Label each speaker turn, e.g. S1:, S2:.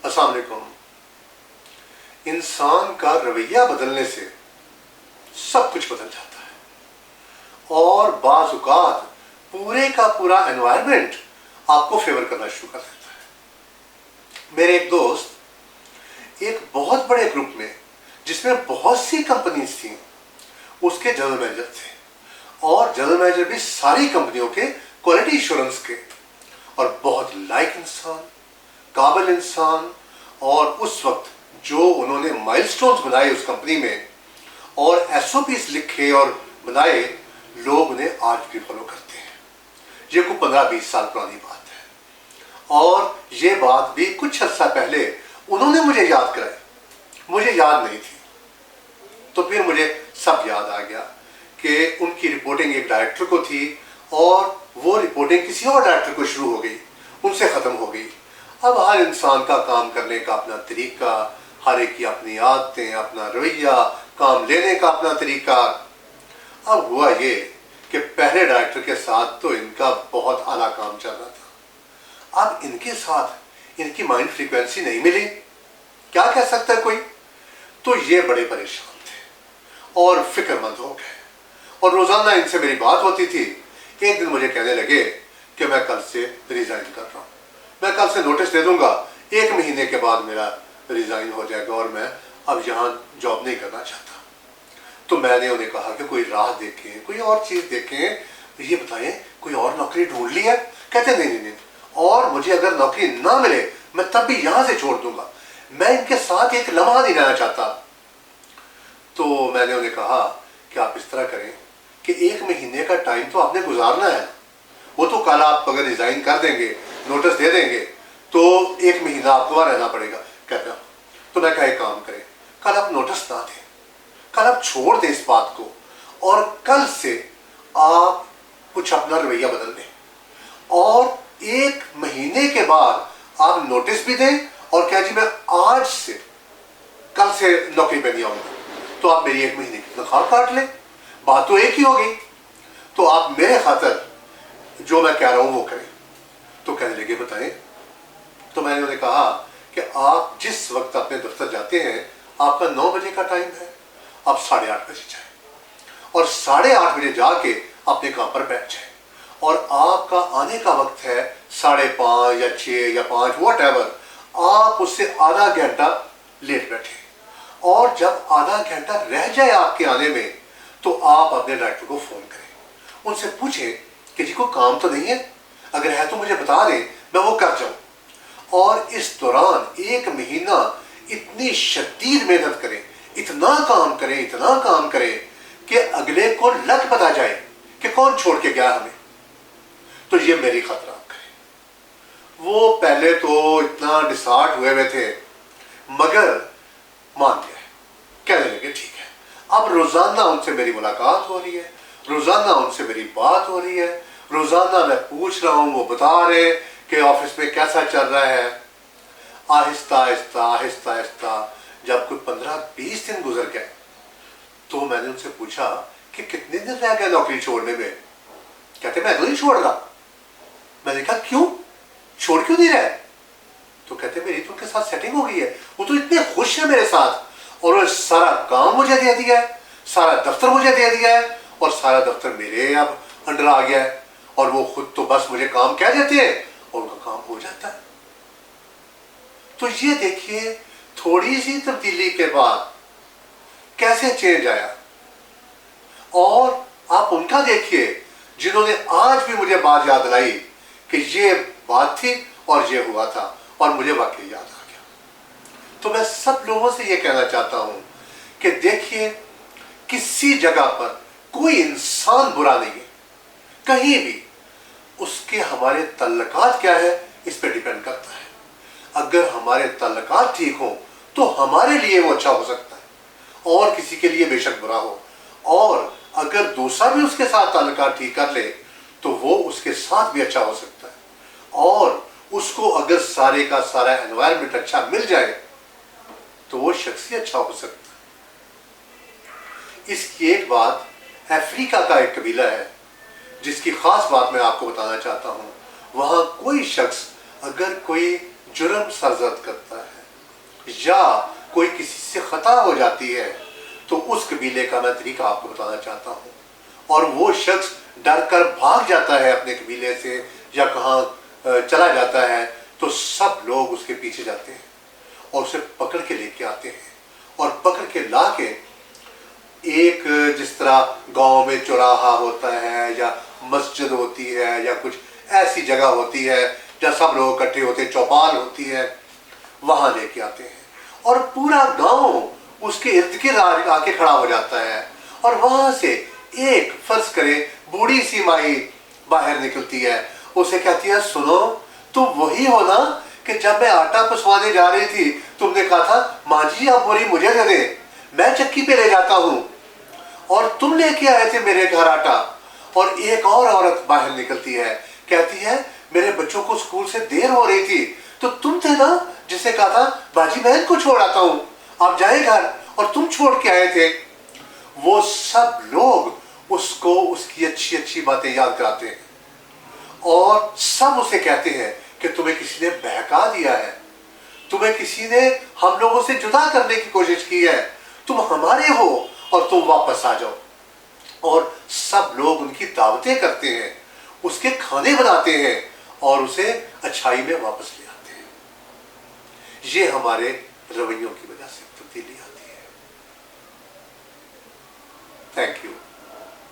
S1: السلام علیکم. انسان کا رویہ بدلنے سے سب کچھ بدل جاتا ہے اور بعض اوقات پورے کا پورا انوائرمنٹ آپ کو فیور کرنا شروع کر دیتا ہے. میرے ایک دوست ایک بہت بڑے گروپ میں جس میں بہت سی کمپنیز تھیں اس کے جنرل مینیجر تھے اور جنرل مینیجر بھی ساری کمپنیوں کے کوالٹی ایشورنس کے, اور بہت لائک انسان, قابل انسان. اور اس وقت جو انہوں نے مائل سٹونز بنائے اس کمپنی میں اور ایس او پیز لکھے اور بنائے, لوگ انہیں آج بھی فالو کرتے ہیں. یہ کوئی 15-20 سال پرانی بات ہے اور یہ بات بھی کچھ عرصہ پہلے انہوں نے مجھے یاد کرائی. مجھے یاد نہیں تھی تو پھر مجھے سب یاد آ گیا کہ ان کی رپورٹنگ ایک ڈائریکٹر کو تھی اور وہ رپورٹنگ کسی اور ڈائریکٹر کو شروع ہو گئی, ان سے ختم ہو گئی. اب ہر انسان کا کام کرنے کا اپنا طریقہ, ہر ایک کی اپنی عادتیں, اپنا رویہ, کام لینے کا اپنا طریقہ. اب ہوا یہ کہ پہلے ڈائریکٹر کے ساتھ تو ان کا بہت اعلیٰ کام چل رہا تھا. اب ان کے ساتھ ان کی مائنڈ فریکوینسی نہیں ملی, کیا کہہ سکتا ہے کوئی. تو یہ بڑے پریشان تھے اور فکر مند ہو گئے اور روزانہ ان سے میری بات ہوتی تھی. ایک دن مجھے کہنے لگے کہ میں کل سے ریزائن کر رہا ہوں, میں کل سے نوٹس دے دوں گا, 1 مہینے کے بعد میرا ریزائن ہو جائے گا اور میں اب یہاں جاب نہیں کرنا چاہتا. تو میں نے انہیں کہا کہ کوئی راہ دیکھیں, کوئی اور چیز دیکھیں, یہ بتائیں کوئی اور نوکری ڈھونڈ لی ہے. کہتے نہیں, اور مجھے اگر نوکری نہ ملے میں تب بھی یہاں سے چھوڑ دوں گا, میں ان کے ساتھ ایک لمحہ نہیں رہنا چاہتا. تو میں نے انہیں کہا کہ آپ اس طرح کریں کہ 1 مہینے کا ٹائم تو آپ نے گزارنا ہے, وہ تو کل آپ اگر ریزائن کر دیں گے, نوٹس دے دیں گے تو 1 مہینہ آپ کو وہاں رہنا پڑے گا. کہتا ہوں تو میں کہا ایک کام کریں, کل آپ نوٹس نہ دیں, کل آپ چھوڑ دیں اس بات کو اور کل سے آپ کچھ اپنا رویہ بدل دیں اور 1 مہینے کے بعد آپ نوٹس بھی دیں اور کہہ جی میں آج سے کل سے نوکری پہ نہیں آؤں گا, تو آپ میری 1 مہینے کی تنخواہ کاٹ لیں, بات تو ایک ہی ہوگی. تو آپ میرے خاطر جو میں کہہ رہا ہوں وہ کریں. تو کہنے لگے بتائیں. تو میں نے انہیں کہا کہ آپ جس وقت اپنے دفتر جاتے ہیں آپ کا 9 بجے کا ٹائم ہے, آپ 8:30 بجے جائیں اور 8:30 بجے جا کے اپنے کام پر بیٹھ جائیں, اور آپ کا آنے کا وقت ہے 5:30 یا 6 یا 5 واٹ ایور, آپ اس سے آدھا گھنٹہ لیٹ بیٹھیں اور جب آدھا گھنٹہ رہ جائے آپ کے آنے میں تو آپ اپنے ڈائریکٹر کو فون کریں, ان سے پوچھیں کہ جی کوئی کام تو نہیں ہے, اگر ہے تو مجھے بتا دیں میں وہ کر جاؤں. اور اس دوران 1 مہینہ اتنی شدید محنت کریں, اتنا کام کریں کہ اگلے کو لت پتا جائے کہ کون چھوڑ کے گیا ہمیں. تو یہ میری خطرہ آپ کریں. وہ پہلے تو اتنا ڈسہارٹ ہوئے تھے مگر مان گئے, کہنے لگے ٹھیک ہے. اب روزانہ ان سے میری ملاقات ہو رہی ہے, روزانہ ان سے میری بات ہو رہی ہے, روزانہ میں پوچھ رہا ہوں, وہ بتا رہے کہ آفس میں کیسا چل رہا ہے. آہستہ آہستہ جب کوئی 15-20 دن گزر گئے تو میں نے ان سے پوچھا کہ کتنے دن رہ گئے نوکری چھوڑنے میں. کہتے میں تو نہیں چھوڑ رہا. میں نے کہا کیوں, چھوڑ کیوں نہیں رہے. تو کہتے میری تو ان کے ساتھ سیٹنگ ہو گئی ہے, وہ تو اتنے خوش ہیں میرے ساتھ اور وہ سارا کام مجھے دے دیا ہے, سارا دفتر مجھے دے دیا ہے اور سارا دفتر میرے اب انڈر آ گیا ہے, اور وہ خود تو بس مجھے کام کہہ دیتے ہیں اور ان کا کام ہو جاتا ہے. تو یہ دیکھیے تھوڑی سی تبدیلی کے بعد کیسے چینج آیا. اور آپ ان کا دیکھیے جنہوں نے آج بھی مجھے بات یاد دلائی کہ یہ بات تھی اور یہ ہوا تھا اور مجھے واقعی یاد آ گیا. تو میں سب لوگوں سے یہ کہنا چاہتا ہوں کہ دیکھیے کسی جگہ پر کوئی انسان برا نہیں ہے کہیں بھی, اس کے ہمارے تعلقات کیا ہے اس پہ ڈیپینڈ کرتا ہے. اگر ہمارے تعلقات ٹھیک ہوں تو ہمارے لیے وہ اچھا ہو سکتا ہے اور کسی کے لیے بے شک برا ہو, اور اگر دوسرا بھی اس کے ساتھ تعلقات ٹھیک کر لے تو وہ اس کے ساتھ بھی اچھا ہو سکتا ہے, اور اس کو اگر سارے کا سارا انوائرمنٹ اچھا مل جائے تو وہ شخص ہی اچھا ہو سکتا ہے. اس کی ایک بات, افریقہ کا ایک قبیلہ ہے جس کی خاص بات میں آپ کو بتانا چاہتا ہوں. وہاں کوئی شخص اگر کوئی جرم سرزد کرتا ہے یا کوئی کسی سے خطا ہو جاتی ہے تو اس قبیلے کا میں طریقہ آپ کو بتانا چاہتا ہوں. اور وہ شخص ڈر کر بھاگ جاتا ہے اپنے قبیلے سے یا کہاں چلا جاتا ہے تو سب لوگ اس کے پیچھے جاتے ہیں اور اسے پکڑ کے لے کے آتے ہیں اور پکڑ کے لا کے ایک جس طرح گاؤں میں چوراہا ہوتا ہے یا مسجد ہوتی ہے یا کچھ ایسی جگہ ہوتی ہے جہاں سب لوگ اکٹھے ہوتے ہیں, چوپال ہوتی ہے, وہاں لے کے آتے ہیں اور پورا گاؤں اس کے ارد گرد آ کے کھڑا ہو جاتا ہے اور وہاں سے ایک فرض کرے بوڑھی سی مائی باہر نکلتی ہے. اسے کہتی ہے سنو تم وہی ہو نا کہ جب میں آٹا پسوانے جا رہی تھی تم نے کہا تھا ماں جی آپ بوری مجھے دے دیں, میں چکی پہ لے جاتا ہوں اور تم لے کے آئے تھے میرے گھر آٹا. اور ایک اور عورت باہر نکلتی ہے, کہتی ہے میرے بچوں کو اسکول سے دیر ہو رہی تھی تو تم تھے نا جس نے کہا تھا باجی میں ان کو چھوڑ آتا ہوں آپ جائیں گھر اور تم چھوڑ کے آئے تھے. وہ سب لوگ اس کو اس کی اچھی اچھی باتیں یاد کراتے ہیں اور سب اسے کہتے ہیں کہ تمہیں کسی نے بہکا دیا ہے, تمہیں کسی نے ہم لوگوں سے جدا کرنے کی کوشش کی ہے, تم ہمارے ہو اور تم واپس آ جاؤ. اور سب لوگ ان کی دعوتیں کرتے ہیں, اس کے کھانے بناتے ہیں اور اسے اچھائی میں واپس لے آتے ہیں. یہ ہمارے رویوں کی وجہ سے تبدیلی آتی ہے. Thank you.